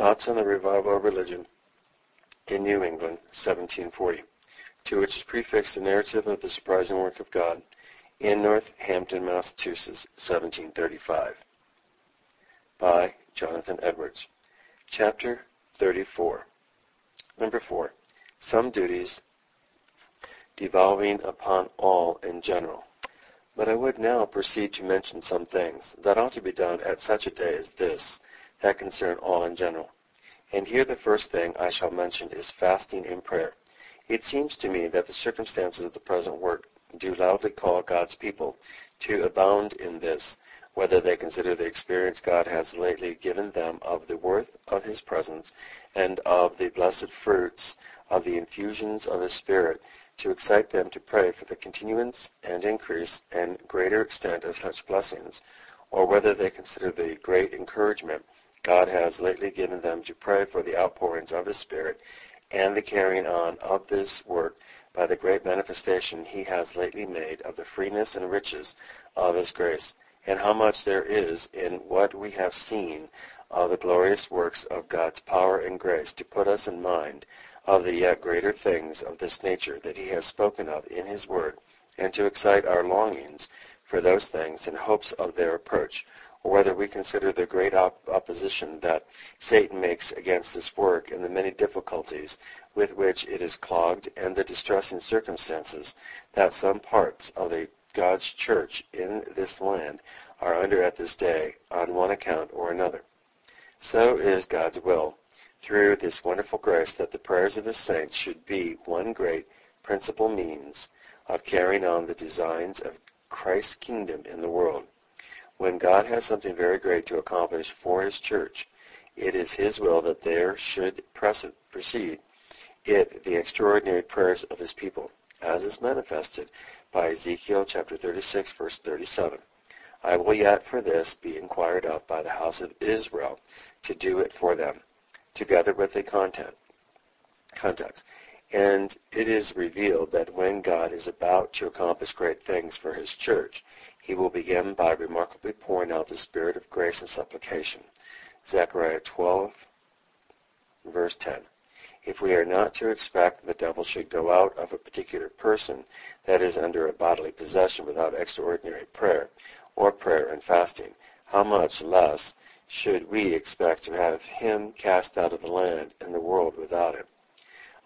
Thoughts on the Revival of Religion in New England, 1740, to which is prefixed the narrative of the surprising work of God in Northampton, Massachusetts, 1735, by Jonathan Edwards. Chapter 34. Number 4. Some duties devolving upon all in general. But I would now proceed to mention some things that ought to be done at such a day as this, that concern all in general. And here the first thing I shall mention is fasting and prayer. It seems to me that the circumstances of the present work do loudly call God's people to abound in this, whether they consider the experience God has lately given them of the worth of His presence and of the blessed fruits of the infusions of His Spirit, to excite them to pray for the continuance and increase and greater extent of such blessings, or whether they consider the great encouragement God has lately given them to pray for the outpourings of His Spirit and the carrying on of this work by the great manifestation He has lately made of the freeness and riches of His grace, and how much there is in what we have seen of the glorious works of God's power and grace to put us in mind of the yet greater things of this nature that He has spoken of in His Word, and to excite our longings for those things in hopes of their approach, or whether we consider the great opposition that Satan makes against this work and the many difficulties with which it is clogged and the distressing circumstances that some parts of God's church in this land are under at this day on one account or another. So is God's will, through this wonderful grace, that the prayers of His saints should be one great principal means of carrying on the designs of Christ's kingdom in the world. When God has something very great to accomplish for His church, it is His will that there should precede it the extraordinary prayers of His people, as is manifested by Ezekiel chapter 36, verse 37. I will yet for this be inquired of by the house of Israel, to do it for them, together with the context. And it is revealed that when God is about to accomplish great things for His church, He will begin by remarkably pouring out the Spirit of grace and supplication. Zechariah 12, verse 10. If we are not to expect that the devil should go out of a particular person that is under a bodily possession without extraordinary prayer, or prayer and fasting, how much less should we expect to have him cast out of the land and the world without him?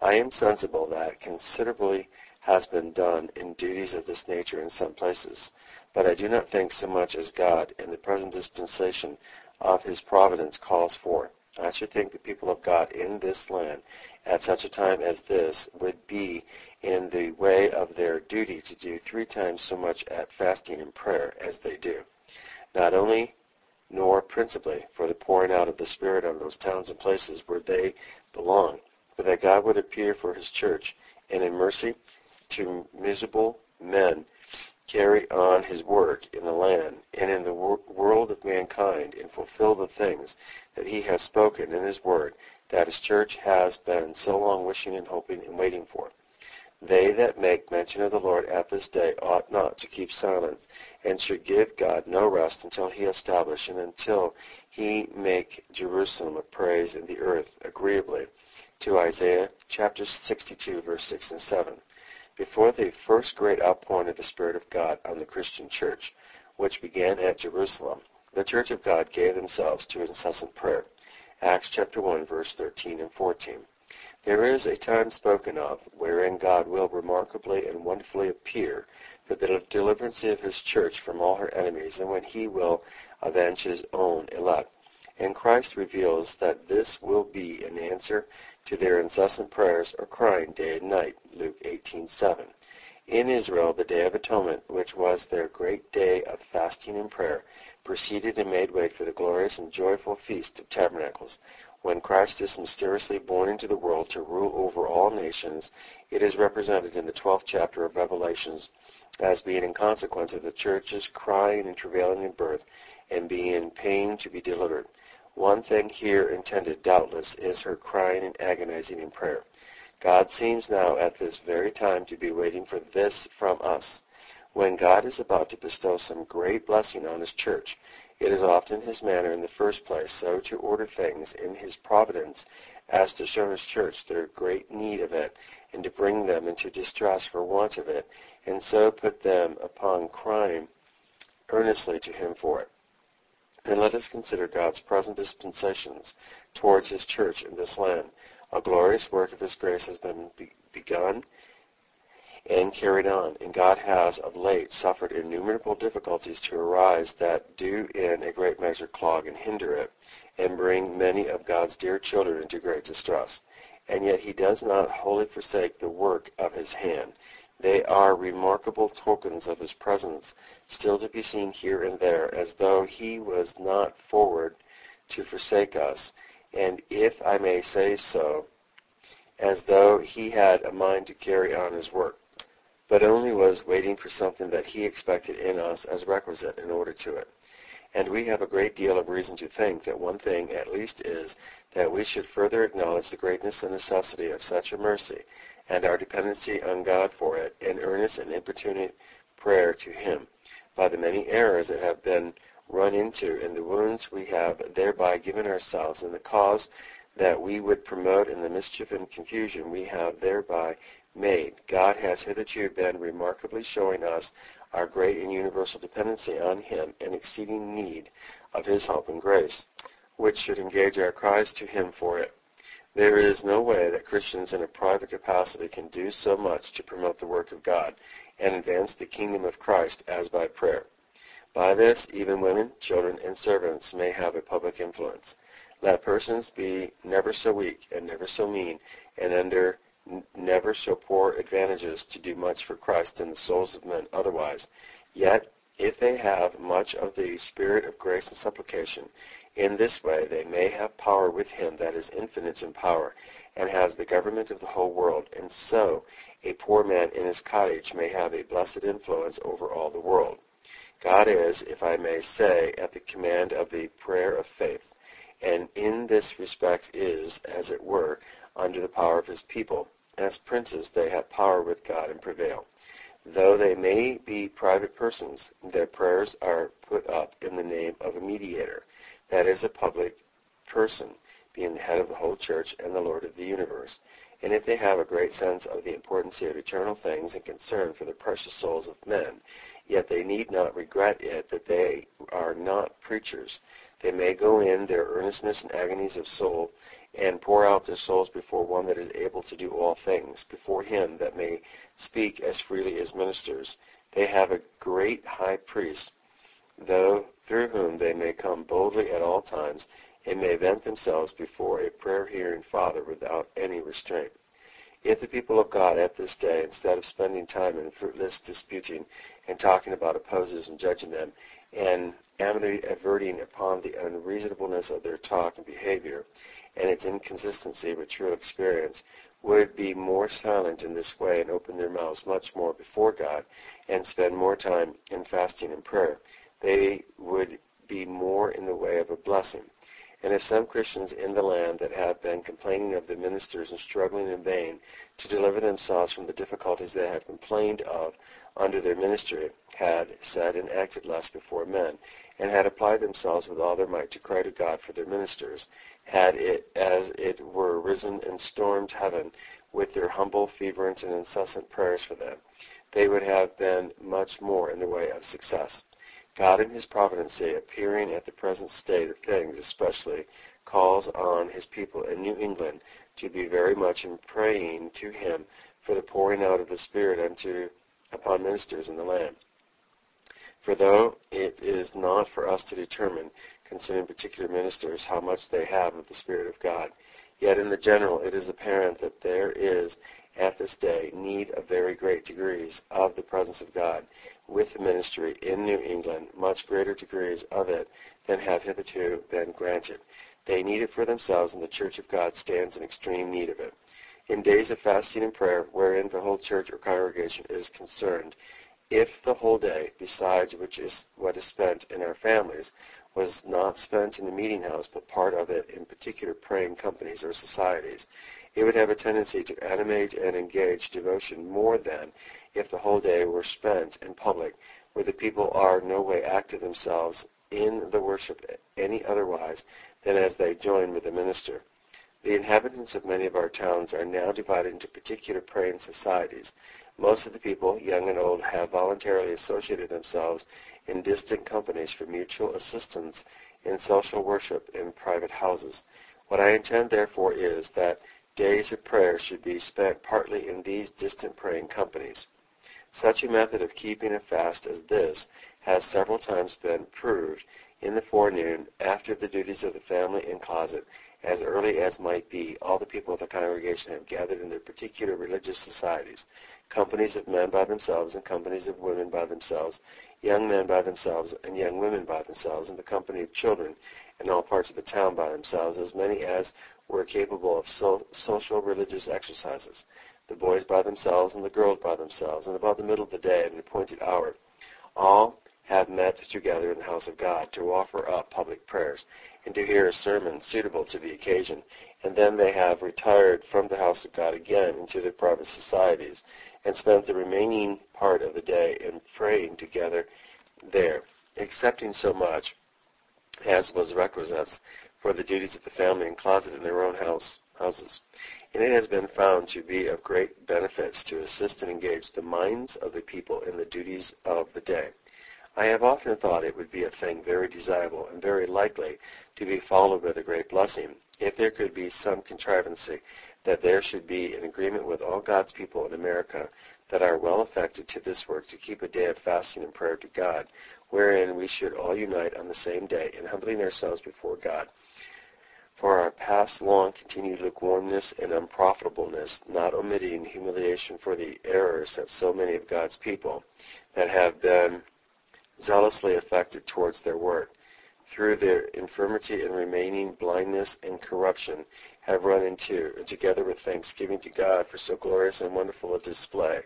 I am sensible that considerably has been done in duties of this nature in some places, but I do not think so much as God in the present dispensation of His providence calls for. I should think the people of God in this land at such a time as this would be in the way of their duty to do 3 times so much at fasting and prayer as they do, not only nor principally for the pouring out of the Spirit on those towns and places where they belong, but that God would appear for His church, and in mercy to miserable men carry on His work in the land and in the world of mankind, and fulfill the things that He has spoken in His Word, that His church has been so long wishing and hoping and waiting for. They that make mention of the Lord at this day ought not to keep silence, and should give God no rest until He establish and until He make Jerusalem a praise in the earth agreeably to Isaiah chapter 62, verse 6 and 7. Before the first great outpouring of the Spirit of God on the Christian church, which began at Jerusalem, the church of God gave themselves to incessant prayer. Acts chapter 1, verse 13 and 14. There is a time spoken of wherein God will remarkably and wonderfully appear for the deliverance of His church from all her enemies, and when He will avenge His own elect. And Christ reveals that this will be in answer to their incessant prayers or crying day and night, Luke 18:7. In Israel, the Day of Atonement, which was their great day of fasting and prayer, preceded and made way for the glorious and joyful Feast of Tabernacles. When Christ is mysteriously born into the world to rule over all nations, it is represented in the 12th chapter of Revelations as being in consequence of the church's crying and travailing in birth and being in pain to be delivered. One thing here intended, doubtless, is her crying and agonizing in prayer. God seems now at this very time to be waiting for this from us. When God is about to bestow some great blessing on His church, It is often his manner in the first place so to order things in his providence as to show his church their great need of it, and to bring them into distress for want of it, and so put them upon crying earnestly to him for it. And let us consider God's present dispensations towards his church in this land. A glorious work of his grace has been begun and carried on, and God has of late suffered innumerable difficulties to arise that do in a great measure clog and hinder it, and bring many of God's dear children into great distress. And yet he does not wholly forsake the work of his hand. They are remarkable tokens of his presence, still to be seen here and there, as though he was not forward to forsake us, and if I may say so, as though he had a mind to carry on his work, but only was waiting for something that he expected in us as requisite in order to it. And we have a great deal of reason to think that one thing at least is, that we should further acknowledge the greatness and necessity of such a mercy, and our dependency on God for it, in earnest and importunate prayer to him, by the many errors that have been run into, and the wounds we have thereby given ourselves, and the cause that we would promote, and the mischief and confusion we have thereby made. God has hitherto been remarkably showing us our great and universal dependency on him, and exceeding need of his help and grace, which should engage our cries to him for it. There is no way that Christians in a private capacity can do so much to promote the work of God and advance the kingdom of Christ as by prayer. By this, even women, children, and servants may have a public influence. Let persons be never so weak and never so mean, and under never so poor advantages to do much for Christ in the souls of men otherwise. Yet, if they have much of the spirit of grace and supplication, in this way they may have power with him that is infinite in power, and has the government of the whole world, and so a poor man in his cottage may have a blessed influence over all the world. God is, if I may say, at the command of the prayer of faith, and in this respect is, as it were, under the power of his people. As princes they have power with God and prevail. Though they may be private persons, their prayers are put up in the name of a mediator, that is, a public person, being the head of the whole church and the Lord of the universe. And if they have a great sense of the importance of eternal things and concern for the precious souls of men, yet they need not regret it that they are not preachers. They may go in their earnestness and agonies of soul, and pour out their souls before one that is able to do all things, before him that may speak as freely as ministers. They have a great high priest, though through whom they may come boldly at all times, and may vent themselves before a prayer-hearing Father without any restraint. If the people of God at this day, instead of spending time in fruitless disputing and talking about opposers and judging them, and adverting upon the unreasonableness of their talk and behavior, and its inconsistency with true experience, would be more silent in this way and open their mouths much more before God, and spend more time in fasting and prayer, they would be more in the way of a blessing. And if some Christians in the land that have been complaining of the ministers and struggling in vain to deliver themselves from the difficulties they have complained of under their ministry, had said and acted less before men, and had applied themselves with all their might to cry to God for their ministers, had it as it were risen and stormed heaven with their humble, fervent, and incessant prayers for them, they would have been much more in the way of success. God in his providency, appearing at the present state of things especially, calls on his people in New England to be very much in praying to him for the pouring out of the Spirit upon ministers in the land. For though it is not for us to determine concerning particular ministers how much they have of the Spirit of God, yet in the general it is apparent that there is at this day need of very great degrees of the presence of God with the ministry in New England, much greater degrees of it than have hitherto been granted. They need it for themselves, and the Church of God stands in extreme need of it. In days of fasting and prayer, wherein the whole church or congregation is concerned, if the whole day, besides which is what is spent in our families, was not spent in the meeting house, but part of it in particular praying companies or societies, it would have a tendency to animate and engage devotion more than if the whole day were spent in public, where the people are no way active themselves in the worship any otherwise than as they join with the minister. The inhabitants of many of our towns are now divided into particular praying societies. Most of the people, young and old, have voluntarily associated themselves in distant companies for mutual assistance in social worship in private houses. What I intend, therefore, is that days of prayer should be spent partly in these distant praying companies. Such a method of keeping a fast as this has several times been proved in the forenoon, after the duties of the family and closet, as early as might be. All the people of the congregation have gathered in their particular religious societies, companies of men by themselves and companies of women by themselves, young men by themselves and young women by themselves, and the company of children in all parts of the town by themselves, as many as were capable of social religious exercises, the boys by themselves and the girls by themselves, and about the middle of the day at an appointed hour. All have met together in the house of God to offer up public prayers and to hear a sermon suitable to the occasion, and then they have retired from the house of God again into their private societies and spent the remaining part of the day in praying together there, accepting so much as was requisite for the duties of the family and closet in their own houses. And it has been found to be of great benefits to assist and engage the minds of the people in the duties of the day. I have often thought it would be a thing very desirable and very likely to be followed with a great blessing, if there could be some contrivancy that there should be an agreement with all God's people in America that are well affected to this work to keep a day of fasting and prayer to God, wherein we should all unite on the same day in humbling ourselves before God for our past long continued lukewarmness and unprofitableness, not omitting humiliation for the errors that so many of God's people that have been zealously affected towards their work, through their infirmity and remaining blindness and corruption, have run into, and together with thanksgiving to God for so glorious and wonderful a display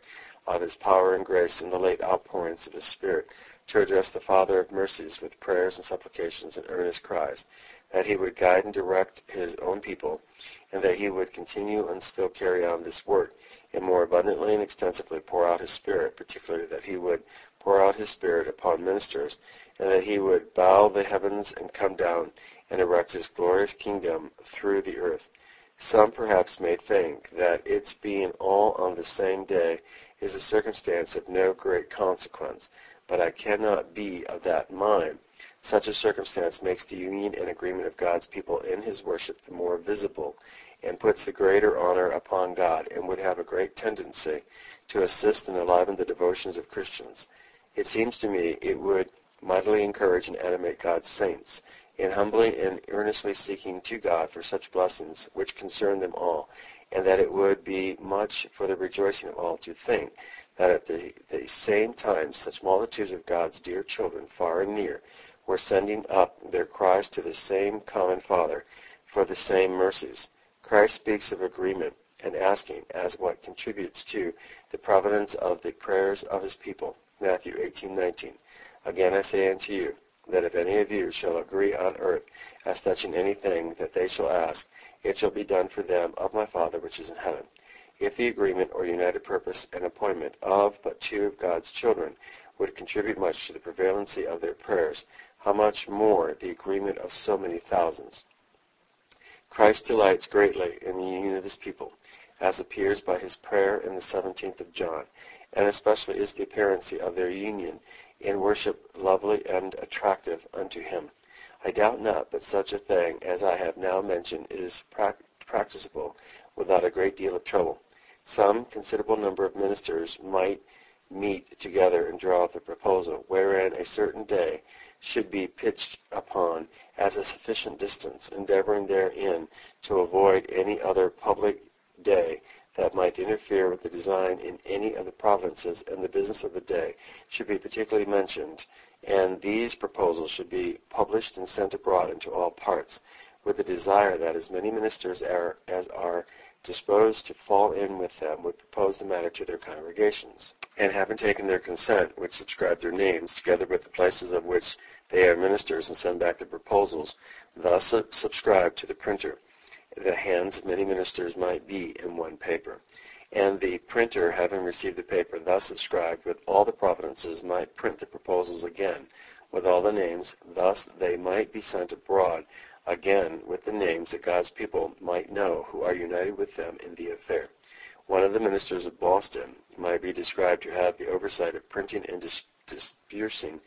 of His power and grace in the late outpourings of His Spirit, to address the Father of mercies with prayers and supplications and earnest cries, that He would guide and direct His own people, and that He would continue and still carry on this work, and more abundantly and extensively pour out His Spirit, particularly that He would pour out His Spirit upon ministers, and that He would bow the heavens and come down and erect His glorious kingdom through the earth. Some perhaps may think that its being all on the same day is a circumstance of no great consequence, but I cannot be of that mind. Such a circumstance makes the union and agreement of God's people in His worship the more visible, and puts the greater honor upon God, and would have a great tendency to assist and enliven the devotions of Christians. It seems to me it would mightily encourage and animate God's saints in humbly and earnestly seeking to God for such blessings which concern them all, and that it would be much for the rejoicing of all to think that at the same time such multitudes of God's dear children, far and near, were sending up their cries to the same common Father for the same mercies. Christ speaks of agreement and asking as what contributes to the providence of the prayers of His people. Matthew 18:19. Again I say unto you, that if any of you shall agree on earth as touching anything that they shall ask, it shall be done for them of my Father which is in heaven. If the agreement or united purpose and appointment of but two of God's children would contribute much to the prevalency of their prayers, how much more the agreement of so many thousands? Christ delights greatly in the union of His people, as appears by His prayer in the 17th of John, and especially is the appearancy of their union in worship lovely and attractive unto Him. I doubt not but such a thing as I have now mentioned is practicable without a great deal of trouble. Some considerable number of ministers might meet together and draw up a proposal, wherein a certain day should be pitched upon as a sufficient distance, endeavoring therein to avoid any other public day that might interfere with the design in any of the provinces, and the business of the day should be particularly mentioned, and these proposals should be published and sent abroad into all parts, with the desire that as many ministers as are disposed to fall in with them would propose the matter to their congregations, and having taken their consent, would subscribe their names, together with the places of which they are ministers, and send back the proposals, thus subscribed to the printer. The hands of many ministers might be in one paper, and the printer, having received the paper thus subscribed with all the providences, might print the proposals again, with all the names, thus they might be sent abroad again with the names, that God's people might know who are united with them in the affair. One of the ministers of Boston might be described to have the oversight of printing and dispersing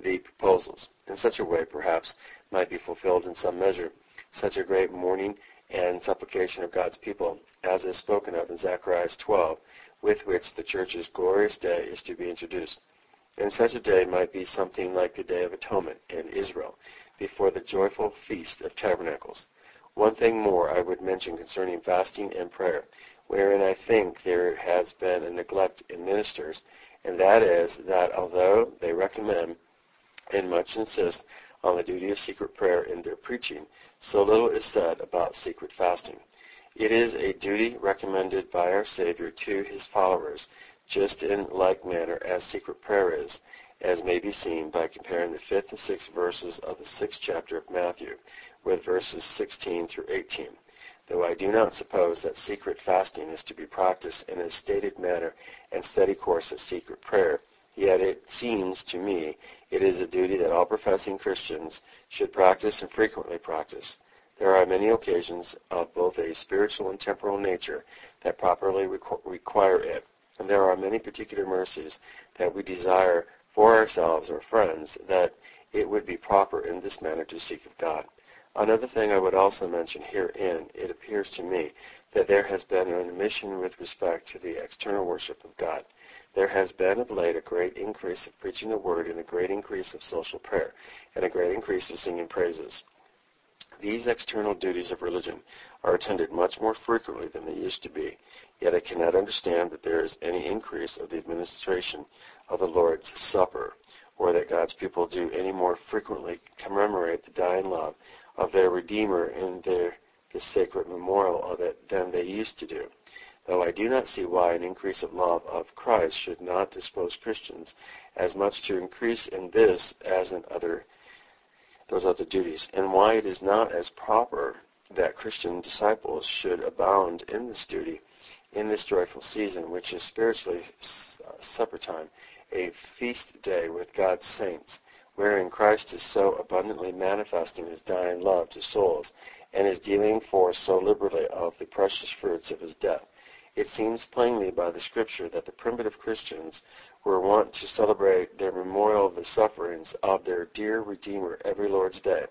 the proposals. In such a way, perhaps, might be fulfilled in some measure such a great mourning and supplication of God's people, as is spoken of in Zechariah 12, with which the church's glorious day is to be introduced. And such a day might be something like the Day of Atonement in Israel, before the joyful Feast of Tabernacles. One thing more I would mention concerning fasting and prayer, wherein I think there has been a neglect in ministers, and that is that although they recommend and much insist on the duty of secret prayer in their preaching, so little is said about secret fasting. It is a duty recommended by our Savior to his followers, just in like manner as secret prayer is, as may be seen by comparing the 5th and 6th verses of the 6th chapter of Matthew with verses 16 through 18. Though I do not suppose that secret fasting is to be practiced in a stated manner and steady course of secret prayer, yet it seems to me it is a duty that all professing Christians should practice and frequently practice. There are many occasions of both a spiritual and temporal nature that properly require it, and there are many particular mercies that we desire for ourselves or friends that it would be proper in this manner to seek of God. Another thing I would also mention herein, it appears to me that there has been an omission with respect to the external worship of God. There has been of late a great increase of preaching the word, and a great increase of social prayer, and a great increase of singing praises. These external duties of religion are attended much more frequently than they used to be, yet I cannot understand that there is any increase of the administration of the Lord's Supper, or that God's people do any more frequently commemorate the dying love of their Redeemer in the sacred memorial of it than they used to do, though I do not see why an increase of love of Christ should not dispose Christians as much to increase in this as in those other duties, and why it is not as proper that Christian disciples should abound in this duty in this joyful season, which is spiritually supper time, a feast day with God's saints, wherein Christ is so abundantly manifesting his dying love to souls, and is dealing forth so liberally of the precious fruits of his death. It seems plainly by the Scripture that the primitive Christians were wont to celebrate their memorial of the sufferings of their dear Redeemer every Lord's Day.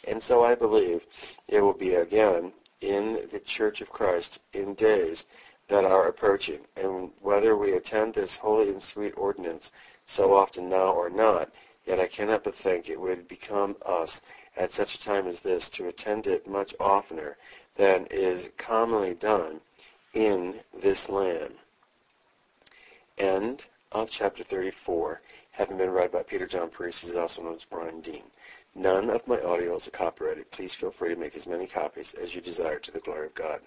And so I believe it will be again in the Church of Christ in days that are approaching, and whether we attend this holy and sweet ordinance so often now or not, yet I cannot but think it would become us at such a time as this to attend it much oftener than is commonly done in this land. End of chapter 34, having been read by Peter John Priest, is also known as Brian Dean. None of my audios are copyrighted. Please feel free to make as many copies as you desire to the glory of God.